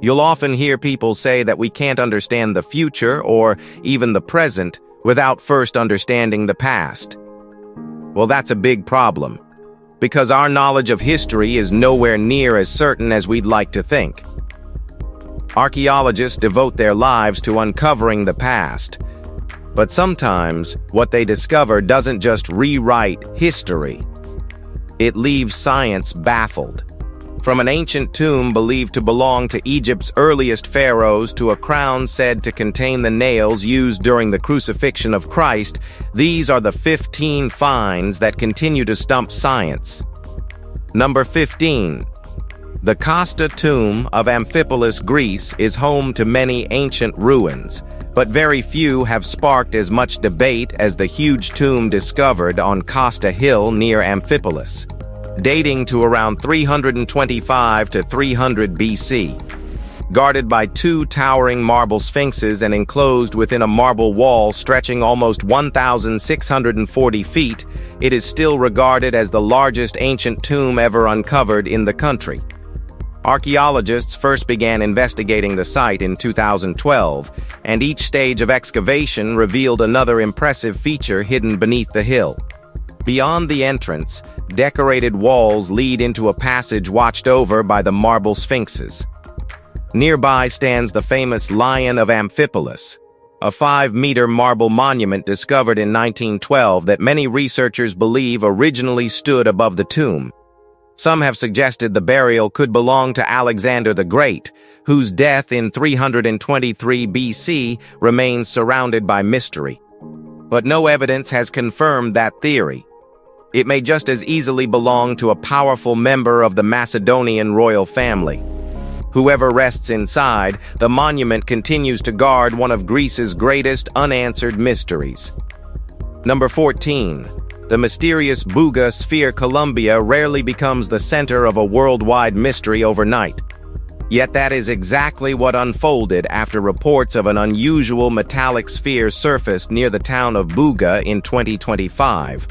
You'll often hear people say that we can't understand the future or even the present without first understanding the past. Well, that's a big problem, because our knowledge of history is nowhere near as certain as we'd like to think. Archaeologists devote their lives to uncovering the past, but sometimes what they discover doesn't just rewrite history. It leaves science baffled. From an ancient tomb believed to belong to Egypt's earliest pharaohs to a crown said to contain the nails used during the crucifixion of Christ, these are the 15 finds that continue to stump science. Number 15. The Kasta tomb of Amphipolis, Greece, is home to many ancient ruins, but very few have sparked as much debate as the huge tomb discovered on Kasta Hill near Amphipolis, dating to around 325 to 300 BC. Guarded by two towering marble sphinxes and enclosed within a marble wall stretching almost 1,640 feet, it is still regarded as the largest ancient tomb ever uncovered in the country. Archaeologists first began investigating the site in 2012, and each stage of excavation revealed another impressive feature hidden beneath the hill. Beyond the entrance, decorated walls lead into a passage watched over by the marble sphinxes. Nearby stands the famous Lion of Amphipolis, a 5-meter marble monument discovered in 1912 that many researchers believe originally stood above the tomb. Some have suggested the burial could belong to Alexander the Great, whose death in 323 BC remains surrounded by mystery. But no evidence has confirmed that theory. It may just as easily belong to a powerful member of the Macedonian royal family. Whoever rests inside, the monument continues to guard one of Greece's greatest unanswered mysteries. Number 14. The mysterious Buga sphere Columbia rarely becomes the center of a worldwide mystery overnight. Yet that is exactly what unfolded after reports of an unusual metallic sphere surfaced near the town of Buga in 2025.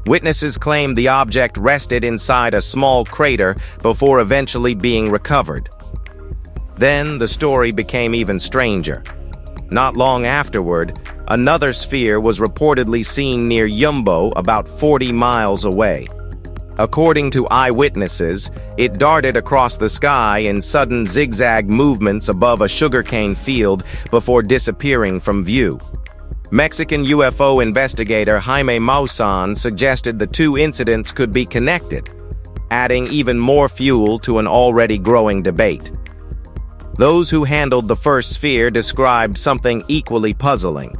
Witnesses claimed the object rested inside a small crater before eventually being recovered. Then the story became even stranger. Not long afterward, another sphere was reportedly seen near Yumbo, about 40 miles away. According to eyewitnesses, it darted across the sky in sudden zigzag movements above a sugarcane field before disappearing from view. Mexican UFO investigator Jaime Maussan suggested the two incidents could be connected, adding even more fuel to an already growing debate. Those who handled the first sphere described something equally puzzling.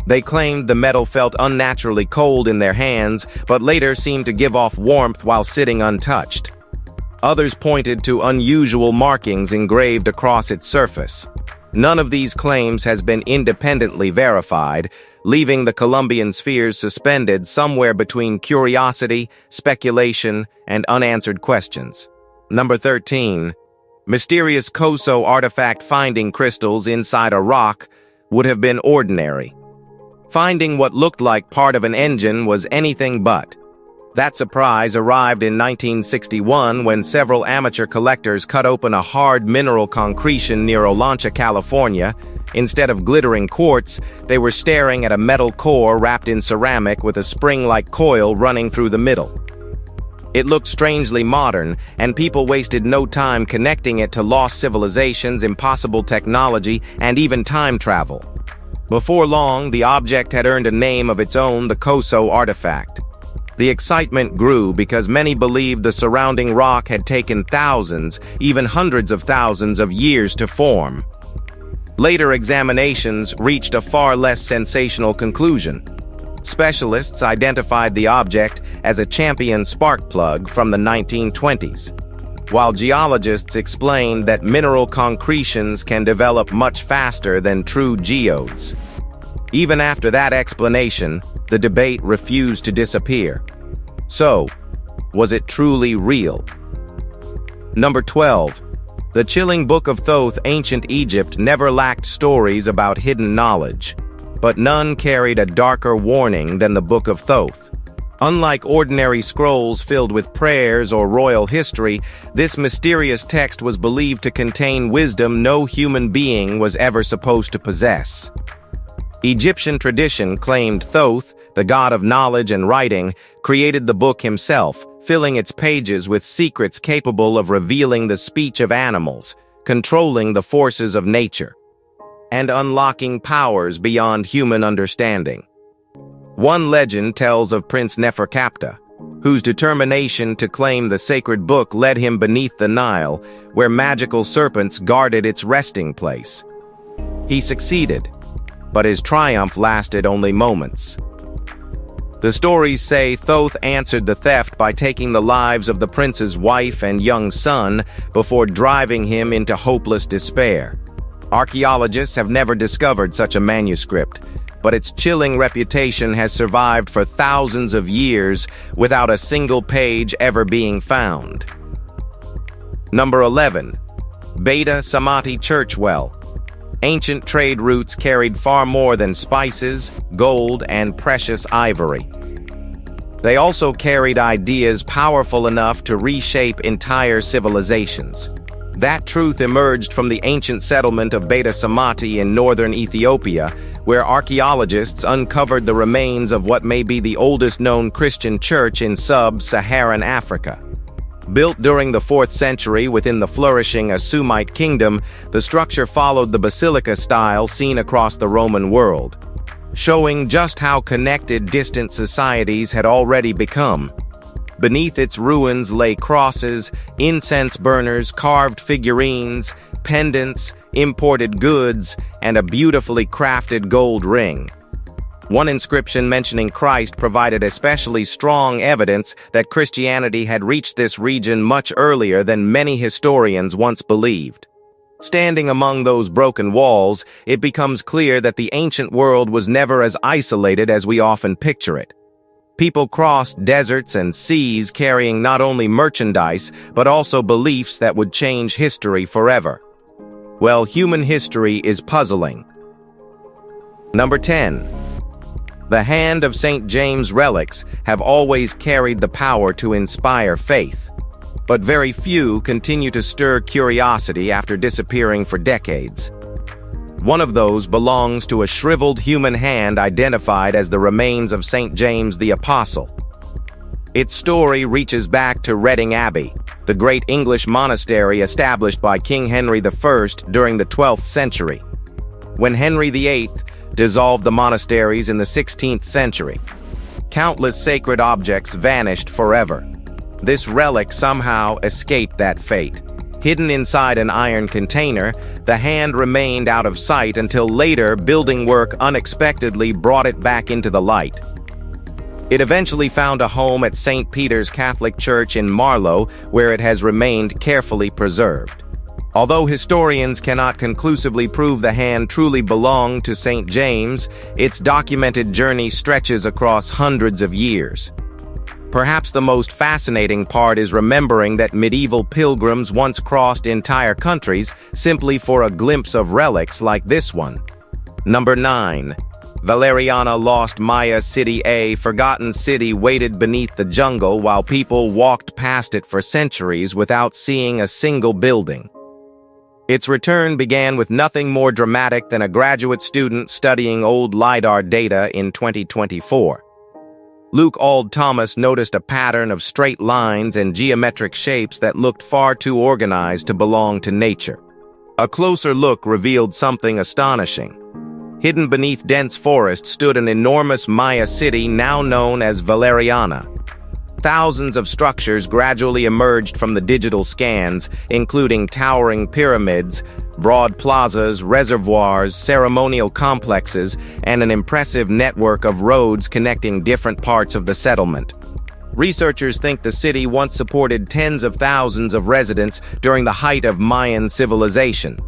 They claimed the metal felt unnaturally cold in their hands, but later seemed to give off warmth while sitting untouched. Others pointed to unusual markings engraved across its surface. None of these claims has been independently verified, leaving the Columbian spheres suspended somewhere between curiosity, speculation, and unanswered questions. Number 13. Mysterious Koso artifact. Finding crystals inside a rock would have been ordinary. Finding what looked like part of an engine was anything but. That surprise arrived in 1961 when several amateur collectors cut open a hard mineral concretion near Olancha, California. Instead of glittering quartz, they were staring at a metal core wrapped in ceramic with a spring-like coil running through the middle. It looked strangely modern, and people wasted no time connecting it to lost civilizations, impossible technology, and even time travel. Before long, the object had earned a name of its own, the Koso artifact. The excitement grew because many believed the surrounding rock had taken thousands, even hundreds of thousands of years to form. Later examinations reached a far less sensational conclusion. Specialists identified the object as a champion spark plug from the 1920s, while geologists explained that mineral concretions can develop much faster than true geodes. Even after that explanation, the debate refused to disappear. So, was it truly real? Number 12. The chilling Book of Thoth. Ancient Egypt never lacked stories about hidden knowledge, but none carried a darker warning than the Book of Thoth. Unlike ordinary scrolls filled with prayers or royal history, this mysterious text was believed to contain wisdom no human being was ever supposed to possess. Egyptian tradition claimed Thoth, the god of knowledge and writing, created the book himself, filling its pages with secrets capable of revealing the speech of animals, controlling the forces of nature, and unlocking powers beyond human understanding. One legend tells of Prince Neferkaptah, whose determination to claim the sacred book led him beneath the Nile, where magical serpents guarded its resting place. He succeeded, but his triumph lasted only moments. The stories say Thoth answered the theft by taking the lives of the prince's wife and young son before driving him into hopeless despair. Archaeologists have never discovered such a manuscript, but its chilling reputation has survived for thousands of years without a single page ever being found. Number 11. Beta Samati Church Well. Ancient trade routes carried far more than spices, gold, and precious ivory. They also carried ideas powerful enough to reshape entire civilizations. That truth emerged from the ancient settlement of Beta Samati in northern Ethiopia, where archaeologists uncovered the remains of what may be the oldest known Christian church in sub-Saharan Africa. Built during the 4th century within the flourishing Asumite kingdom, the structure followed the basilica style seen across the Roman world, showing just how connected distant societies had already become. Beneath its ruins lay crosses, incense burners, carved figurines, pendants, imported goods, and a beautifully crafted gold ring. One inscription mentioning Christ provided especially strong evidence that Christianity had reached this region much earlier than many historians once believed. Standing among those broken walls, it becomes clear that the ancient world was never as isolated as we often picture it. People crossed deserts and seas carrying not only merchandise, but also beliefs that would change history forever. Well, human history is puzzling. Number 10. The hand of St. James relics have always carried the power to inspire faith, but very few continue to stir curiosity after disappearing for decades. One of those belongs to a shriveled human hand identified as the remains of St. James the Apostle. Its story reaches back to Reading Abbey, the great English monastery established by King Henry I during the 12th century. When Henry VIII dissolved the monasteries in the 16th century, countless sacred objects vanished forever. This relic somehow escaped that fate. Hidden inside an iron container, the hand remained out of sight until later building work unexpectedly brought it back into the light. It eventually found a home at St. Peter's Catholic Church in Marlow, where it has remained carefully preserved. Although historians cannot conclusively prove the hand truly belonged to St. James, its documented journey stretches across hundreds of years. Perhaps the most fascinating part is remembering that medieval pilgrims once crossed entire countries simply for a glimpse of relics like this one. Number 9. Valeriana Lost Maya City. A forgotten city waited beneath the jungle while people walked past it for centuries without seeing a single building. Its return began with nothing more dramatic than a graduate student studying old LiDAR data in 2024. Luke Auld Thomas noticed a pattern of straight lines and geometric shapes that looked far too organized to belong to nature. A closer look revealed something astonishing. Hidden beneath dense forest stood an enormous Maya city now known as Valeriana. Thousands of structures gradually emerged from the digital scans, including towering pyramids, broad plazas, reservoirs, ceremonial complexes, and an impressive network of roads connecting different parts of the settlement. Researchers think the city once supported tens of thousands of residents during the height of Mayan civilization.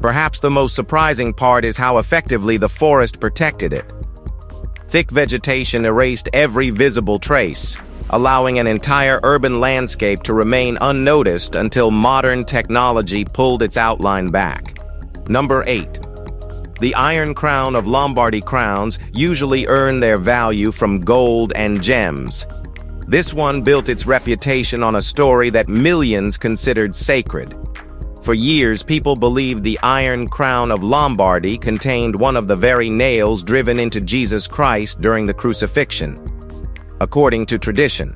Perhaps the most surprising part is how effectively the forest protected it. Thick vegetation erased every visible trace, allowing an entire urban landscape to remain unnoticed until modern technology pulled its outline back. Number 8. The Iron Crown of Lombardy crowns usually earn their value from gold and gems. This one built its reputation on a story that millions considered sacred. For years, people believed the Iron Crown of Lombardy contained one of the very nails driven into Jesus Christ during the crucifixion. According to tradition,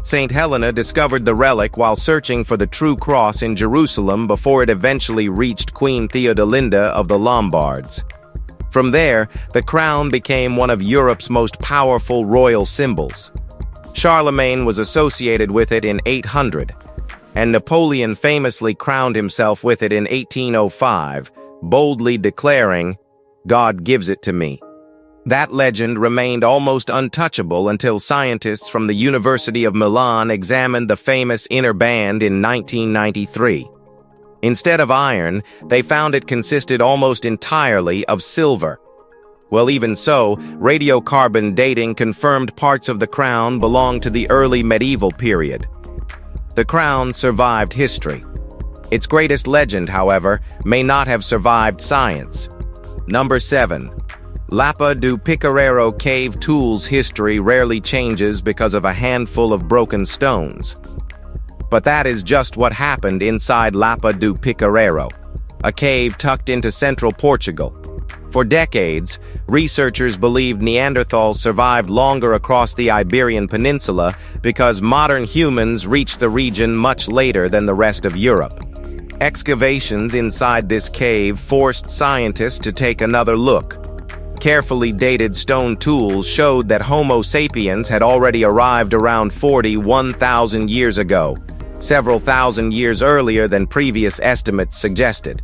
Saint Helena discovered the relic while searching for the true cross in Jerusalem before it eventually reached Queen Theodelinda of the Lombards. From there, the crown became one of Europe's most powerful royal symbols. Charlemagne was associated with it in 800, and Napoleon famously crowned himself with it in 1805, boldly declaring, "God gives it to me." That legend remained almost untouchable until scientists from the University of Milan examined the famous inner band in 1993. Instead of iron, they found it consisted almost entirely of silver. Well, even so, radiocarbon dating confirmed parts of the crown belonged to the early medieval period. The crown survived history. Its greatest legend, however, may not have survived science. Number 7. Lapa do Picarero cave tools history rarely changes because of a handful of broken stones. But that is just what happened inside Lapa do Picarero, a cave tucked into central Portugal. For decades, researchers believed Neanderthals survived longer across the Iberian Peninsula because modern humans reached the region much later than the rest of Europe. Excavations inside this cave forced scientists to take another look. Carefully dated stone tools showed that Homo sapiens had already arrived around 41,000 years ago, several thousand years earlier than previous estimates suggested.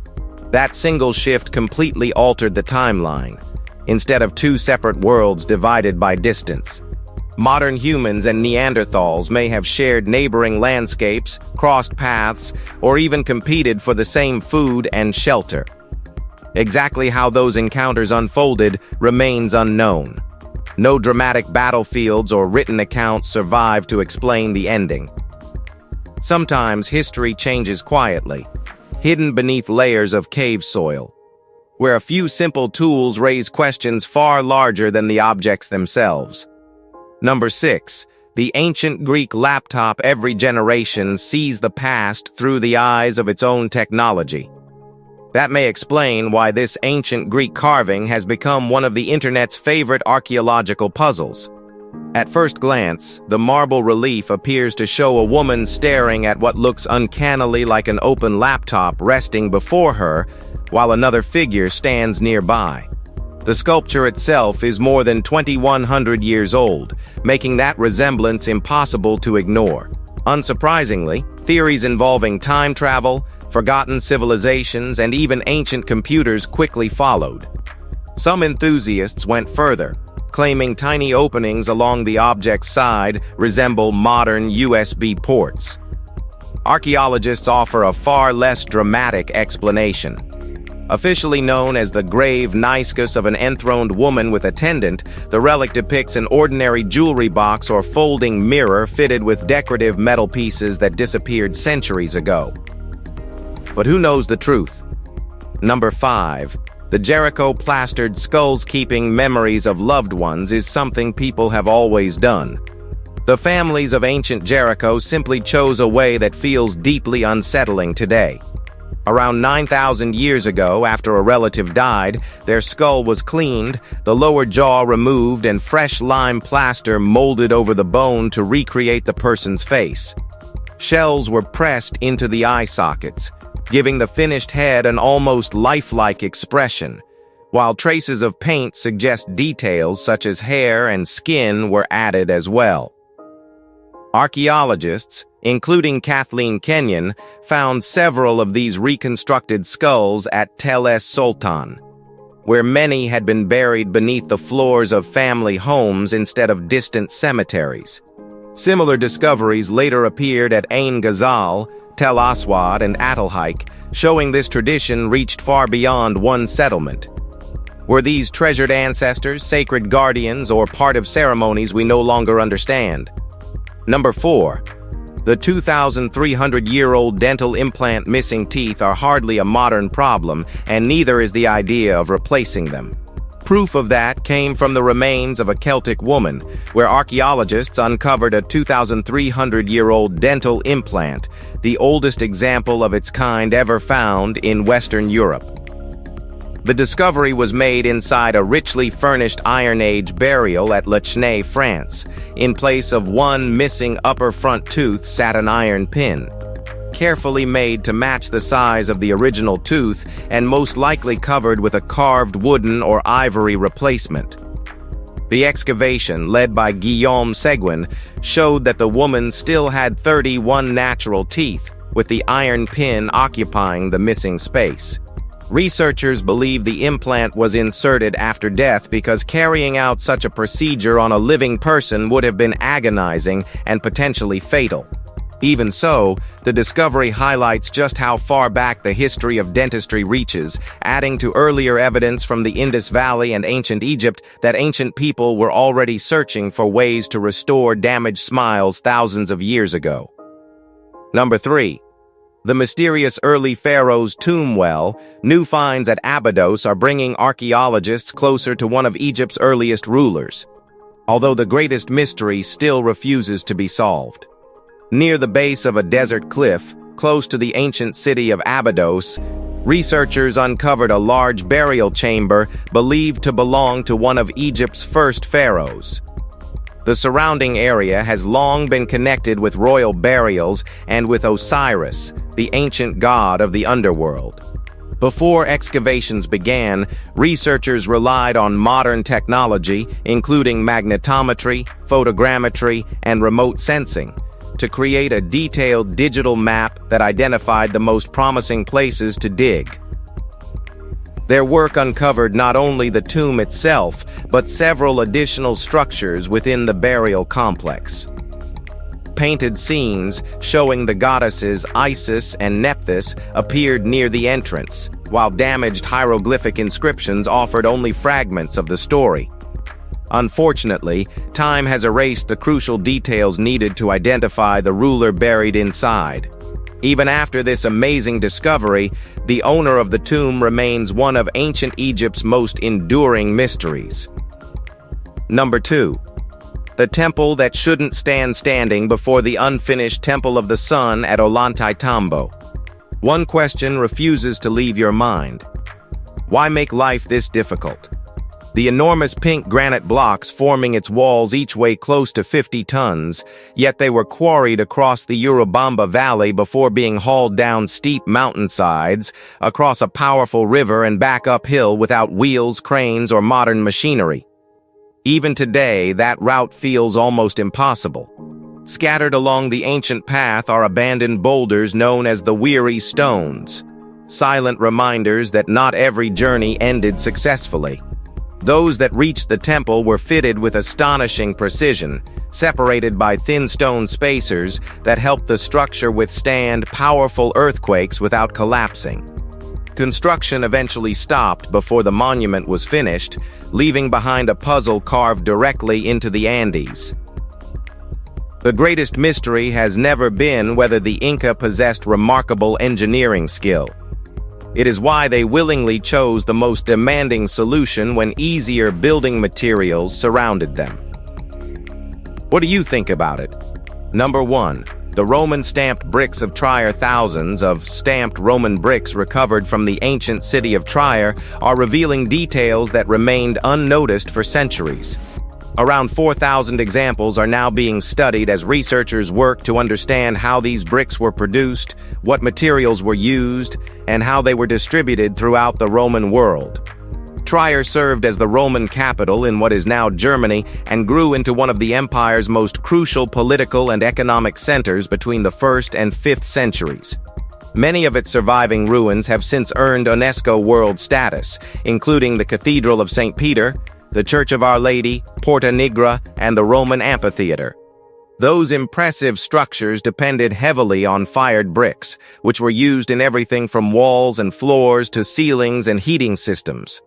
That single shift completely altered the timeline, instead of two separate worlds divided by distance. Modern humans and Neanderthals may have shared neighboring landscapes, crossed paths, or even competed for the same food and shelter. Exactly how those encounters unfolded remains unknown. No dramatic battlefields or written accounts survive to explain the ending. Sometimes history changes quietly, hidden beneath layers of cave soil, where a few simple tools raise questions far larger than the objects themselves. Number 6. The ancient Greek laptop. Every generation sees the past through the eyes of its own technology. That may explain why this ancient Greek carving has become one of the internet's favorite archaeological puzzles. At first glance, the marble relief appears to show a woman staring at what looks uncannily like an open laptop resting before her, while another figure stands nearby. The sculpture itself is more than 2,100 years old, making that resemblance impossible to ignore. Unsurprisingly, theories involving time travel, forgotten civilizations, and even ancient computers quickly followed. Some enthusiasts went further, claiming tiny openings along the object's side resemble modern USB ports. Archaeologists offer a far less dramatic explanation. Officially known as the grave nischus of an enthroned woman with attendant, the relic depicts an ordinary jewelry box or folding mirror fitted with decorative metal pieces that disappeared centuries ago. But who knows the truth? Number 5. The Jericho plastered skulls. Keeping memories of loved ones is something people have always done. The families of ancient Jericho simply chose a way that feels deeply unsettling today. Around 9,000 years ago, after a relative died, their skull was cleaned, the lower jaw removed, and fresh lime plaster molded over the bone to recreate the person's face. Shells were pressed into the eye sockets, giving the finished head an almost lifelike expression, while traces of paint suggest details such as hair and skin were added as well. Archaeologists, including Kathleen Kenyon, found several of these reconstructed skulls at Tel Es Sultan, where many had been buried beneath the floors of family homes instead of distant cemeteries. Similar discoveries later appeared at Ain Ghazal, Tel Aswad, and Atalhaik, showing this tradition reached far beyond one settlement. Were these treasured ancestors, sacred guardians, or part of ceremonies we no longer understand? Number 4. The 2,300-year-old dental implant missing teeth are hardly a modern problem, and neither is the idea of replacing them. Proof of that came from the remains of a Celtic woman, where archaeologists uncovered a 2,300-year-old dental implant, the oldest example of its kind ever found in Western Europe. The discovery was made inside a richly furnished Iron Age burial at Le Chenay, France. In place of one missing upper front tooth sat an iron pin, carefully made to match the size of the original tooth and most likely covered with a carved wooden or ivory replacement. The excavation, led by Guillaume Seguin, showed that the woman still had 31 natural teeth, with the iron pin occupying the missing space. Researchers believe the implant was inserted after death because carrying out such a procedure on a living person would have been agonizing and potentially fatal. Even so, the discovery highlights just how far back the history of dentistry reaches, adding to earlier evidence from the Indus Valley and ancient Egypt that ancient people were already searching for ways to restore damaged smiles thousands of years ago. Number 3. The mysterious early pharaoh's tomb well. New finds at Abydos are bringing archaeologists closer to one of Egypt's earliest rulers, although the greatest mystery still refuses to be solved. Near the base of a desert cliff, close to the ancient city of Abydos, researchers uncovered a large burial chamber believed to belong to one of Egypt's first pharaohs. The surrounding area has long been connected with royal burials and with Osiris, the ancient god of the underworld. Before excavations began, researchers relied on modern technology, including magnetometry, photogrammetry, and remote sensing, to create a detailed digital map that identified the most promising places to dig. Their work uncovered not only the tomb itself, but several additional structures within the burial complex. Painted scenes showing the goddesses Isis and Nephthys appeared near the entrance, while damaged hieroglyphic inscriptions offered only fragments of the story. Unfortunately, time has erased the crucial details needed to identify the ruler buried inside. Even after this amazing discovery, the owner of the tomb remains one of ancient Egypt's most enduring mysteries. Number 2. The temple that shouldn't stand standing before the unfinished Temple of the Sun at Ollantaytambo. One question refuses to leave your mind. Why make life this difficult? The enormous pink granite blocks forming its walls each weigh close to 50 tons, yet they were quarried across the Urubamba Valley before being hauled down steep mountainsides, across a powerful river and back uphill without wheels, cranes, or modern machinery. Even today, that route feels almost impossible. Scattered along the ancient path are abandoned boulders known as the weary stones, silent reminders that not every journey ended successfully. Those that reached the temple were fitted with astonishing precision, separated by thin stone spacers that helped the structure withstand powerful earthquakes without collapsing. Construction eventually stopped before the monument was finished, leaving behind a puzzle carved directly into the Andes. The greatest mystery has never been whether the Inca possessed remarkable engineering skill. It is why they willingly chose the most demanding solution when easier building materials surrounded them. What do you think about it? Number 1. The Roman stamped bricks of Trier. Thousands of stamped Roman bricks recovered from the ancient city of Trier are revealing details that remained unnoticed for centuries. Around 4,000 examples are now being studied as researchers work to understand how these bricks were produced, what materials were used, and how they were distributed throughout the Roman world. Trier served as the Roman capital in what is now Germany and grew into one of the empire's most crucial political and economic centers between the 1st and 5th centuries. Many of its surviving ruins have since earned UNESCO World status, including the Cathedral of St. Peter, the Church of Our Lady, Porta Nigra, and the Roman Amphitheater. Those impressive structures depended heavily on fired bricks, which were used in everything from walls and floors to ceilings and heating systems.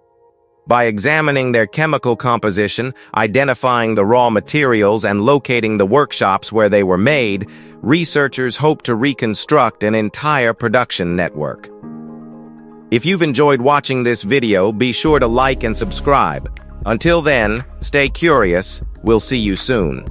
By examining their chemical composition, identifying the raw materials, and locating the workshops where they were made, researchers hope to reconstruct an entire production network. If you've enjoyed watching this video, be sure to like and subscribe. Until then, stay curious. We'll see you soon.